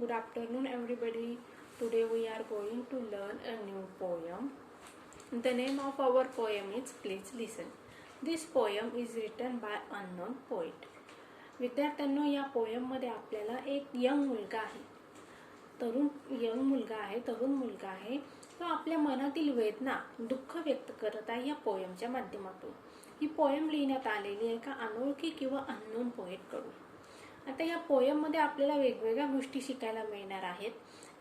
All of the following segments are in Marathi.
Good afternoon, everybody. Today we are going to learn a new poem. The name of our poem is Please Listen. This poem is written by unknown poet. विद्यार्थ्यांनो, या पोयममध्ये आपल्याला एक यंग मुलगा आहे, तरुण मुलगा आहे. तो आपल्या मनातील वेदना, दुःख व्यक्त करत आहे या पोयमच्या माध्यमातून. ही पोयम लिहिण्यात आलेली आहे एका अनोळखी किंवा अननोन पोएटकडून. आता या पोयममध्ये आपल्याला वेगवेगळ्या गोष्टी शिकायला मिळणार आहेत.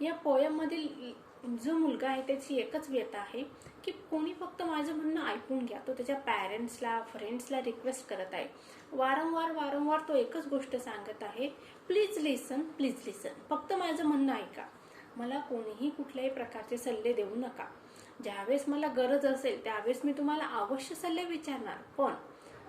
या पोयममधील जो मुलगा आहे त्याची एकच व्यथा आहे की कोणी फक्त माझं म्हणणं ऐकून घ्या. तो त्याच्या पॅरेंट्सला, फ्रेंड्सला रिक्वेस्ट करत आहे. वारंवार तो एकच गोष्ट सांगत आहे, प्लीज लिसन, प्लीज लिसन. फक्त माझं म्हणणं ऐका. मला कोणीही कुठल्याही प्रकारचे सल्ले देऊ नका. ज्यावेळेस मला गरज असेल त्यावेळेस मी तुम्हाला अवश्य सल्ले विचारणार, पण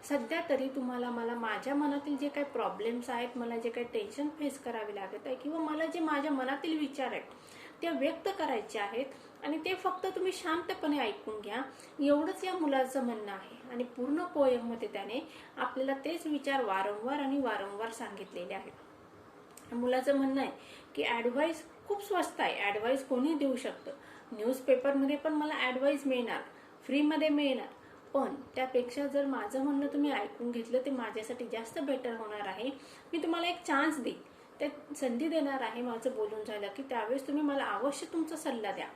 सध्या तरी तुम्हाला मला माझ्या मनातील जे काही प्रॉब्लेम्स आहेत, मला जे काही टेन्शन फेस करावे लागत आहे किंवा मला जे माझ्या मनातील विचार आहेत ते व्यक्त करायचे आहेत आणि ते फक्त तुम्ही शांतपणे ऐकून घ्या, एवढंच या मुलाचं म्हणणं आहे. आणि पूर्ण पोयममध्ये त्याने आपल्याला तेच विचार वारंवार सांगितलेले आहेत. मुलाचं म्हणणं आहे की ॲडवाईस खूप स्वस्त आहे, ॲडवाईस कोणी देऊ शकतं. न्यूजपेपरमध्ये पण मला ॲडवाईस मिळणार, फ्रीमध्ये मिळणार, पण त्यापेक्षा जर माझं म्हणणं तुम्ही ऐकून घेतलं ते माझ्यासाठी जास्त बेटर होणार आहे. मी तुम्हाला एक चान्स देईन, ते संधी देणार आहे. माझं बोलून झालं की त्यावेळेस तुम्ही मला अवश्य तुमचा सल्ला द्या,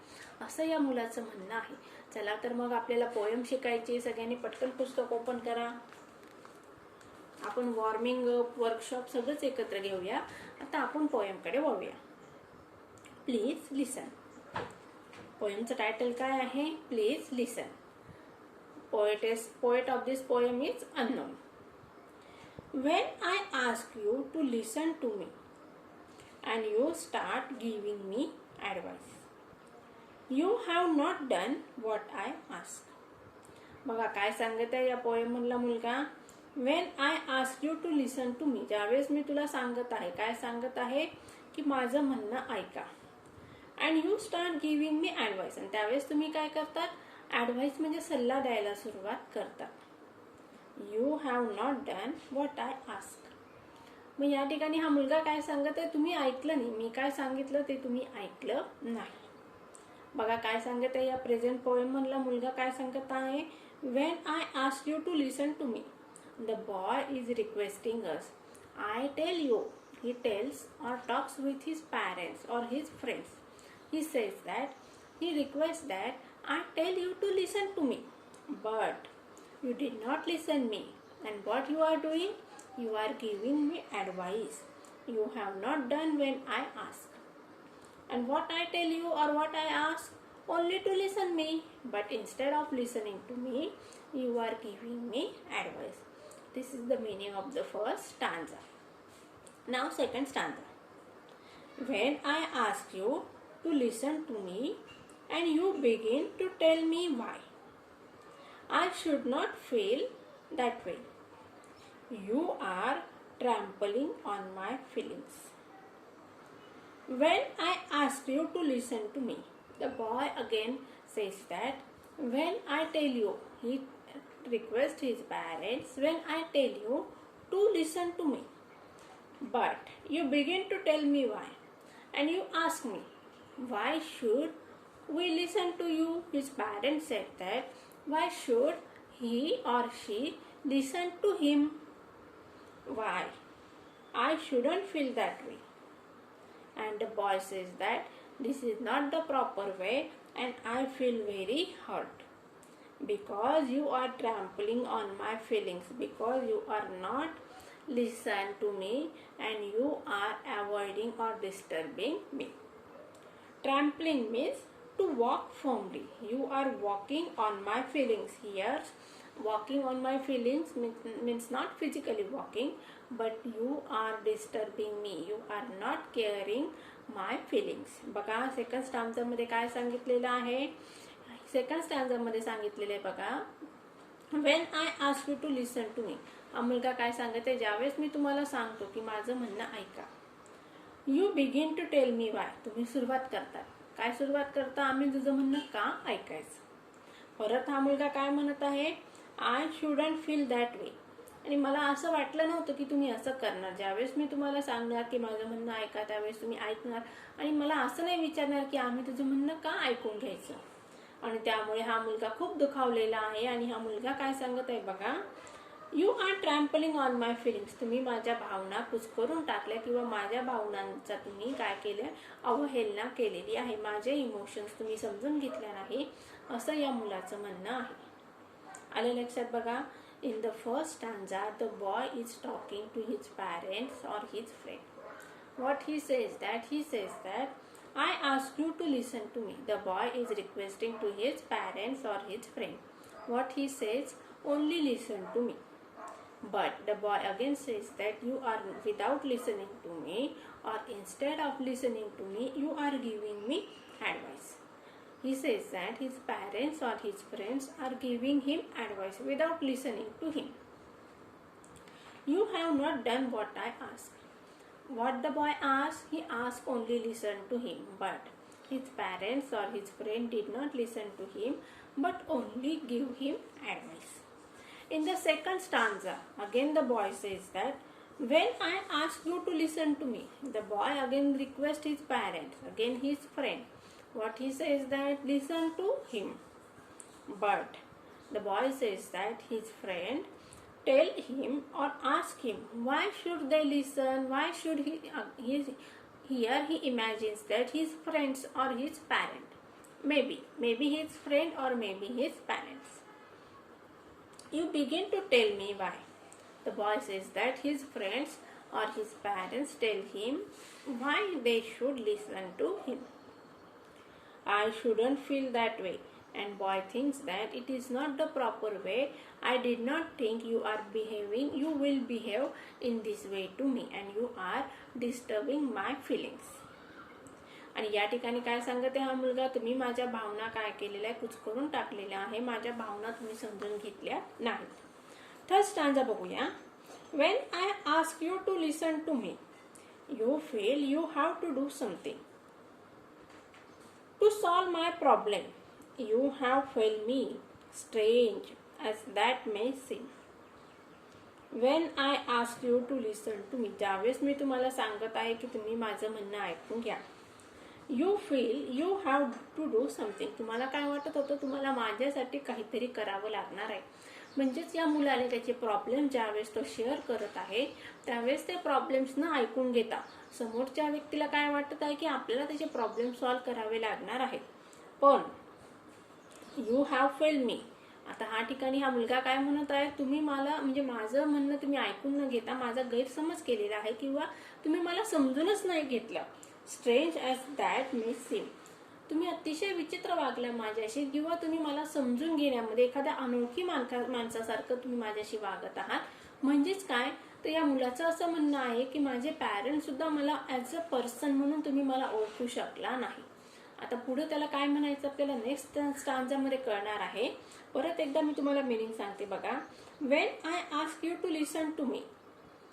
असं या मुलाचं म्हणणं आहे. चला तर मग आपल्याला पोयम शिकायची. सगळ्यांनी पटकन पुस्तक ओपन करा. आपण वॉर्मिंग अप, वर्कशॉप सगळंच एकत्र घेऊया. आता आपण पोयमकडे वळूया. Please listen. पोयमचं टायटल काय आहे? Please listen. Poet of this poem is unknown. When I ask you to listen to me and you start giving me advice, you have not done what I ask. बघा काय सांगत आहे या पोएम मधला मुलगा. When I ask you to listen to me, ज्यावेळेस मी तुला सांगत आहे, काय सांगत आहे की माझं म्हणणं ऐका. And you start giving me advice, आणि त्यावेळेस तुम्ही काय करतात? ॲडवाईस म्हणजे सल्ला द्यायला सुरुवात करतात. You have not done what I ask. मग या ठिकाणी हा मुलगा काय सांगत आहे? तुम्ही ऐकलं नाही, मी काय सांगितलं ते तुम्ही ऐकलं नाही. बघा काय सांगत आहे या प्रेझेंट पोएम मधला मुलगा काय सांगत आहे? When I ask you to listen to me, the boy is requesting us. I tell you. He tells or talks with his parents or his friends. He says that, he requests that I tell you to listen to me, but you did not listen me. And what you are doing? You are giving me advice. You have not done when I ask. And what I tell you or what I ask? Only to listen me. But instead of listening to me, you are giving me advice. This is the meaning of the first stanza. Now second stanza. When I ask you to listen to me and you begin to tell me why I should not feel that way, you are trampling on my feelings. When I ask you to listen to me, the boy again says that, when I tell you, he requests his parents, when I tell you to listen to me, but you begin to tell me why, and you ask me, why should we listen to you? His parents said that, why should he or she listen to him? Why? I shouldn't feel that way. And the boy says that, this is not the proper way and I feel very hurt. Because you are trampling on my feelings, because you are not listen to me and you are avoiding or disturbing me. Trampling means to walk firmly. You are walking on my feelings. Here, walking on my feelings means not physically walking, but you are disturbing me. You are not caring my feelings. बघा सेकंड स्टॅन्झा मध्ये काय सांगितलेलं आहे? सेकंड स्टॅन्झा मध्ये सांगितलेलं आहे बघा, when I ask you to listen to me. हा मुलगा काय सांगत आहे? ज्यावेळेस मी तुम्हाला सांगतो की माझं म्हणणं ऐका, you begin to tell me why. तुम्ही सुरुवात करतात. काय सुरुवात करता? आम्ही तुझं म्हणणं का ऐकायचं. परत हा मुलगा काय म्हणत आहे? I shouldn't feel that way. आणि मला असं वाटलं नव्हतं की तुम्ही असं करणार. ज्यावेळेस मी तुम्हाला सांगणार की माझं म्हणणं ऐका, त्यावेळेस तुम्ही ऐकणार आणि मला असं नाही विचारणार की आम्ही तुझं म्हणणं का ऐकून घ्यायचं. आणि त्यामुळे हा मुलगा खूप दुखावलेला आहे. आणि हा मुलगा काय सांगत आहे बघा, you are trampling on my feelings. तुम्ही माझ्या भावना कुचकरून टाकल्या किंवा माझ्या भावनांचा तुम्ही काय केलं, अवहेलना केलेली आहे. माझे इमोशन्स तुम्ही समजून घेतल्या नाही, असं या मुलाचं म्हणणं आहे. आले लक्षात बघा. In the first stanza the boy is talking to his parents or his friend. What he says that I ask you to listen to me. The boy is requesting to his parents or his friend. What he says, only listen to me. But the boy again says that you are without listening to me, or instead of listening to me, you are giving me advice. He says that his parents or his friends are giving him advice without listening to him. You have not done what I asked. What the boy asked, he asked only listen to him, but his parents or his friend did not listen to him, but only give him advice. In the second stanza, again the boy says that, when I ask you to listen to me, the boy again requests his parents, again his friend. What he says that, listen to him. But the boy says that his friend tell him or ask him why should they listen, why should here he imagines that his friends or his parent, maybe his friend or maybe his parents. You begin to tell me why. The boy says that his friends or his parents tell him why they should listen to him. I shouldn't feel that way. And boy thinks that it is not the proper way. I did not think you will behave in this way to me, and you are disturbing my feelings. आणि या ठिकाणी काय सांगते हा मुलगा, तुम्ही माझ्या भावना काय केलेल्या आहे, कुचकरून टाकलेल्या आहे. माझ्या भावना तुम्ही समजून घेतल्या नाहीत. थर्ड स्टांजा बघूया. When I ask you to listen to me, you feel you have to do something to solve my problem. You have failed me, strange as that may seem. When I ask you to listen to me, ज्यावेळेस मी तुम्हाला सांगत आहे की तुम्ही माझं म्हणणं ऐकून घ्या. You feel you have to do something. तुम्हाला काय वाटत होतं, तुम्हाला माझ्यासाठी काहीतरी करावं लागणार आहे. म्हणजेच या मुलाने त्याचे प्रॉब्लेम ज्यावेळेस तो शेअर करत आहे, त्यावेळेस ते प्रॉब्लेम्स न ऐकून घेता समोरच्या व्यक्तीला काय वाटत आहे की आपल्याला त्याचे प्रॉब्लेम सॉल्व्ह करावे लागणार आहेत. पण यू हॅव फेल्ड मी, आता हा ठिकाणी हा मुलगा काय म्हणत आहे, तुम्ही मला म्हणजे माझं म्हणणं तुम्ही ऐकून न घेता माझा गैरसमज केलेला आहे किंवा तुम्ही मला समजूनच नाही घेतलं. Strange as that may seem, तुम्ही अतिशय विचित्र वागला माझ्याशी किंवा तुम्ही मला समजून घेण्यामध्ये एखाद्या अनोळखी माणसासारखं तुम्ही माझ्याशी वागत आहात. म्हणजेच काय, तर या मुलाचं असं म्हणणं आहे की माझे पॅरेंट्स सुद्धा मला ॲज अ पर्सन म्हणून तुम्ही मला ओळखू शकला नाही. आता पुढे त्याला काय म्हणायचं आपल्याला नेक्स्ट स्टांजामध्ये कळणार आहे. परत एकदा मी तुम्हाला मीनिंग सांगते बघा. When I ask you to listen to me,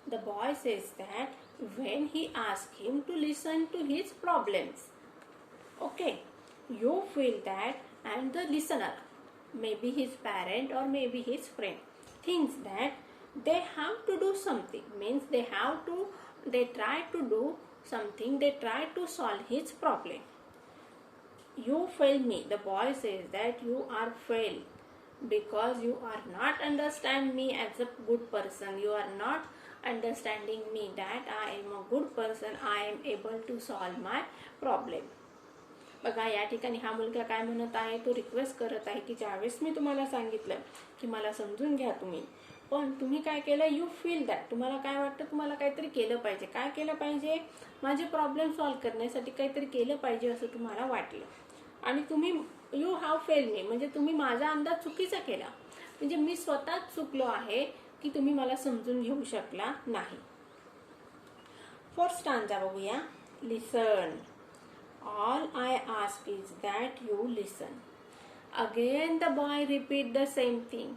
the boy says that when he ask him to listen to his problems, okay, you feel that and the listener, maybe his parent or maybe his friend, thinks that they have to do something, means they try to do something, they try to solve his problem. You fail me, the boy says that you are failed because you are not understand me as a good person, you are not understanding me that I am a good person, I am able to solve my problem. बघा या ठिकाणी हा मुलगा काय म्हणत आहे, तो रिक्वेस्ट करत आहे की ज्यावेळेस मी तुम्हाला सांगितलं की मला समजून घ्या तुम्ही, पण तुम्ही काय केलं, यू फील दॅट, तुम्हाला काय वाटतं तुम्हाला काहीतरी केलं पाहिजे. काय केलं पाहिजे, माझे प्रॉब्लेम सॉल्व्ह करण्यासाठी काहीतरी केलं पाहिजे असं तुम्हाला वाटलं. आणि तुम्ही यू हॅव फेल मी, म्हणजे तुम्ही माझा अंदाज चुकीचा केला, म्हणजे मी स्वतःच चुकलो आहे की तुम्ही मला समजून घेऊ शकला नाही. फोर्थ स्टांजा बघूया. लिसन. All I ask is that you listen. Again the boy repeat the same thing.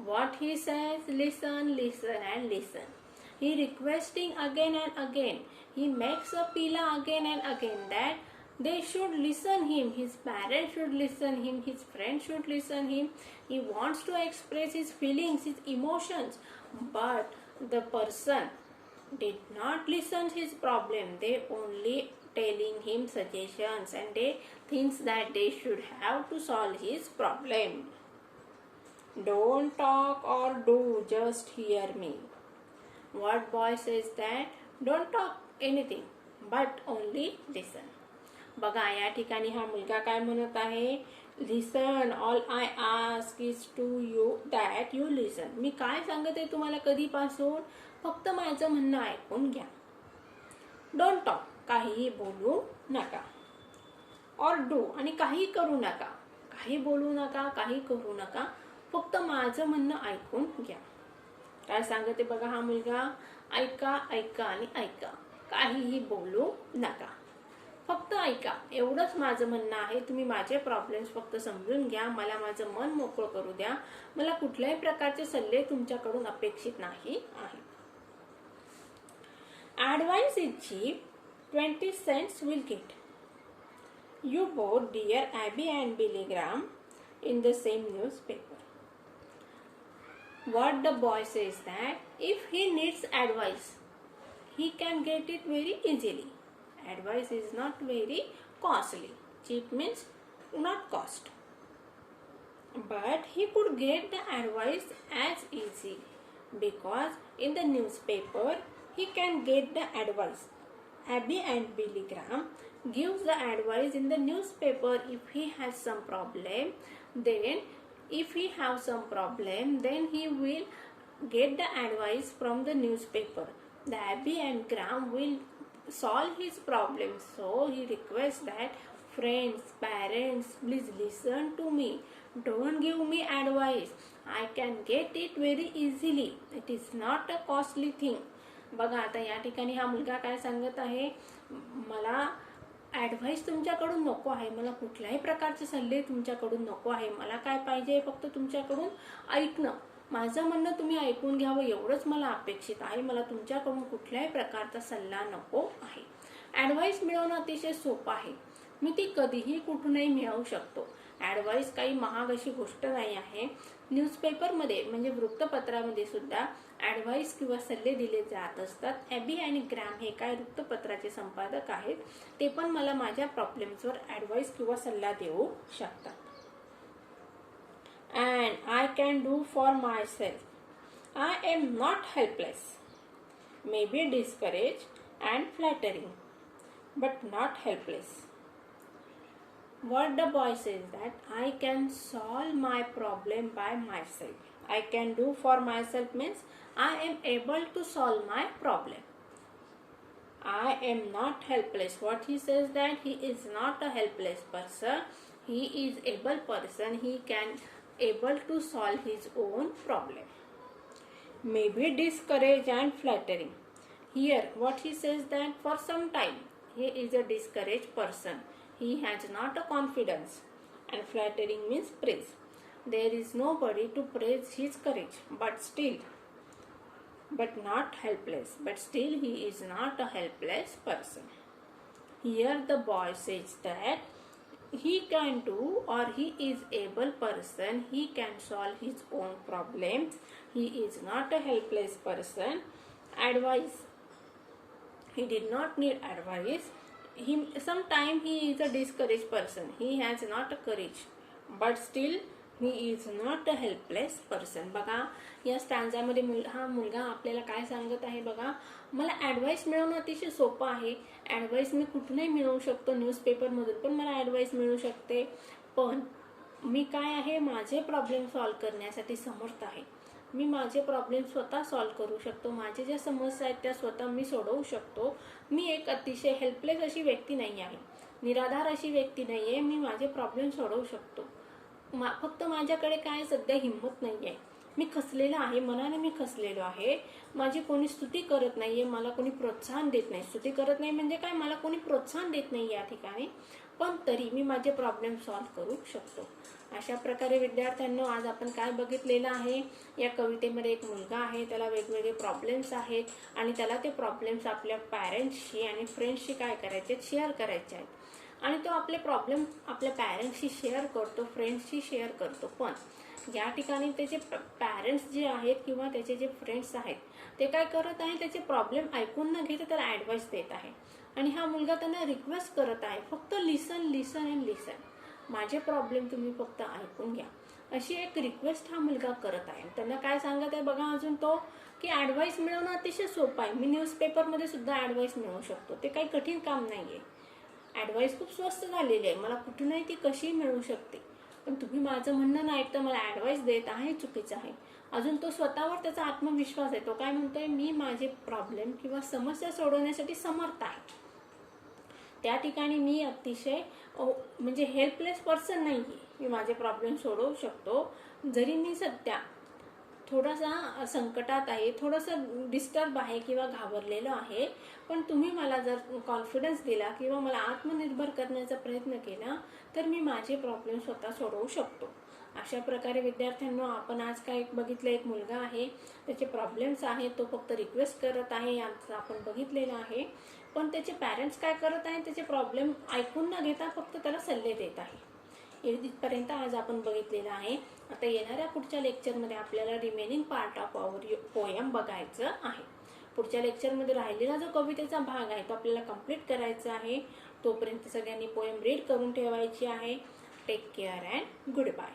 What he says, listen, listen and listen. He requesting again and again. He makes a appeal again and again that They should listen him. His parents should listen him. His friends should listen him. He wants to express his feelings, his emotions, but the person did not listen his problem. They only telling him suggestions and they thinks that they should have to solve his problem. Don't talk or do, just hear me. What boy says that? Don't talk anything, but only listen. बघा या ठिकाणी हा मुलगा काय म्हणत आहे? Listen. All I ask is to you that you listen. मी काय सांगत आहे तुम्हाला कधीपासून? फक्त माझं म्हणणं ऐकून घ्या. डोंट टॉक, काहीही बोलू नका. ऑर डू, आणि काही करू नका. काही बोलू नका, काही करू नका. फक्त माझं म्हणणं ऐकून घ्या. काय सांगते बघा हा मुलगा? ऐका, ऐका आणि ऐका. काहीही बोलू नका. फक्त ऐका, एवढंच माझं म्हणणं आहे. तुम्ही माझे प्रॉब्लेम्स फक्त समजून घ्या. मला माझं मन मोकळं करू द्या. मला कुठल्याही प्रकारचे सल्ले तुमच्याकडून अपेक्षित नाही आहे. Advice is cheap, 20 cents will get. You both, dear Abby and Billy Graham, in the same newspaper. What the boy says that if he needs advice, he can get it very easily. Advice is not very costly. Cheap means not cost. But he could get the advice as easy because in the newspaper he can get the advice. Abby and Billy Graham gives the advice in the newspaper if he has some problem. Then he will get the advice from the newspaper. The Abby and Graham will solve his problem. So he requests that friends, parents, please listen to me. Don't give me advice. I can get it very easily. It is not a costly thing. बघा आता या ठिकाणी हा मुलगा काय सांगत आहे? मला ॲडवाइस तुमच्याकडून नको आहे. मला कुठल्याही प्रकारचे सल्ले तुमच्याकडून नको आहे. मला काय पाहिजे? फक्त तुमच्याकडून ऐकणं. माझं म्हणणं तुम्ही ऐकून घ्यावं एवढंच मला अपेक्षित आहे. मला तुमच्याकडून कुठल्याही प्रकारचा सल्ला नको आहे. ॲडवाइस मिळवणं अतिशय सोपं आहे. मी ती कधीही कुठूनही मिळवू शकतो. ॲडवाइस काही महाग अशी गोष्ट नाही आहे. न्यूजपेपरमध्ये म्हणजे वृत्तपत्रामध्ये सुद्धा ॲडवाइस किंवा सल्ले दिले जात असतात. ॲबी आणि ग्रॅम हे काय वृत्तपत्राचे संपादक आहेत. ते पण मला माझ्या प्रॉब्लेम्सवर ॲडवाइस किंवा सल्ला देऊ शकतात. And I can do for myself. I am not helpless. Maybe discouraged and flattering, but not helpless. What the boy says that I can solve my problem by myself. I can do for myself means I am able to solve my problem. I am not helpless. What he says that he is not a helpless person. He is able person. He can able to solve his own problem. Maybe discouraged and flattering. Here what he says that for some time he is a discouraged person. He has not a confidence. And flattering means praise. There is nobody to praise his courage, but not helpless. But still he is not a helpless person. Here the boy says that he can do or he is able person. He can solve his own problems. He is not a helpless person. Advice, he did not need advice. Sometimes he is a discouraged person. He has not a courage, but still he is not a helpless person. बघा या स्टॅन्झामध्ये हा मुलगा आपल्याला काय सांगत आहे? बघा, मला ॲडवाइस मिळवणं अतिशय सोपं आहे. ॲडवाइस मी कुठूनही मिळवू शकतो. न्यूजपेपरमधून पण मला ॲडवाइस मिळू शकते. पण मी काय आहे? माझे प्रॉब्लेम सॉल्व करण्यासाठी समर्थ आहे. मी माझे प्रॉब्लेम स्वतः सॉल्व करू शकतो. माझे ज्या समस्या आहेत त्या स्वतः मी सोडवू शकतो. मी एक अतिशय हेल्पलेस अशी व्यक्ती नाही आहे. निराधार अशी व्यक्ती नाही आहे. मी माझे प्रॉब्लेम सोडवू शकतो. फक्त माझ्याकडे काय सध्या हिंमत नाही आहे. मी खचलेला आहे, मनाने मी खचलेलो आहे, माझी कोणी स्तुती करत नाहीये, मला कोणी प्रोत्साहन देत नाही. स्तुती करत नाही म्हणजे काय, मला कोणी प्रोत्साहन देत नाही या ठिकाणी, पण तरी मी माझे प्रॉब्लेम सॉल्व्ह करू शकतो. अशा प्रकारे विद्यार्थ्यांनो, आज आपण काय बघितलेलं आहे, या कवितेमध्ये एक मुलगा आहे, त्याला वेगवेगळे प्रॉब्लेम्स आहेत आणि त्याला ते प्रॉब्लेम्स आपल्या पॅरेंट्सशी आणि फ्रेंड्सशी काय करायचे, शेअर करायचे आहेत. आणि तो आपले प्रॉब्लेम आपल्या पॅरेंट्सशी शेअर करतो, फ्रेंड्सशी शेअर करतो. पण या ठिकाणी त्याचे पॅरेंट्स जे आहेत किंवा त्याचे जे फ्रेंड्स आहेत ते काय करत आहे, त्याचे प्रॉब्लेम ऐकून न घेता त्याला ॲडवाइस देत आहे. आणि हा मुलगा त्यांना रिक्वेस्ट करत आहे, फक्त लिसन लिसन अँड लिसन, माझे प्रॉब्लेम तुम्ही फक्त ऐकून घ्या, अशी एक रिक्वेस्ट हा मुलगा करत आहे. त्यांना काय सांगत आहे बघा अजून तो, की ॲडवाइस मिळवणं अतिशय सोपं आहे. मी न्यूजपेपरमध्ये सुद्धा ॲडवाइस मिळवू शकतो, ते काही कठीण काम नाही आहे. ॲडवाइस खूप स्वस्त झालेली आहे, मला कुठूनही ती कशी मिळू शकते. पण तुम्ही माझं म्हणणं नाही ऐकता, मला ॲडवाइस देत आहे, चुकीचं आहे. अजून तो स्वतःवर त्याचा आत्मविश्वास आहे. तो काय म्हणतोय, मी माझे प्रॉब्लेम किंवा समस्या सोडवण्यासाठी समर्थ आहे. त्या ठिकाणी मी अतिशय म्हणजे हेल्पलेस पर्सन नाही आहे. मी माझे प्रॉब्लेम सोडवू शकतो, जरी मी सध्या थोडासा संकटात आहे, थोडंसं डिस्टर्ब आहे किंवा घाबरलेलो आहे. पण तुम्ही मला जर कॉन्फिडन्स दिला किंवा मला आत्मनिर्भर करण्याचा प्रयत्न केला तर मी माझे प्रॉब्लेम स्वतः सोडवू शकतो. अशा प्रकारे विद्यार्थ्यांनो, आपण आज काय बघितलं, एक मुलगा आहे, त्याचे प्रॉब्लेम्स आहेत, तो फक्त रिक्वेस्ट करत आहे, याचं आपण बघितलेलं आहे. पण त्याचे पॅरेंट्स काय करत आहे, त्याचे प्रॉब्लेम ऐकून न घेता फक्त त्याला सल्ले देत आहे. इथपर्यंत आज आपण बघितलेलं आहे. आता येणाऱ्या पुढच्या लेक्चरमध्ये आपल्याला remaining part of our poem बघायचं आहे. पुढच्या लेक्चरमध्ये राहिलेला जो कवितेचा भाग आहे तो आपल्याला कंप्लीट करायचा आहे. तोपर्यंत सगळ्यांनी पोयम रीड करून ठेवायची आहे. Take care and good bye.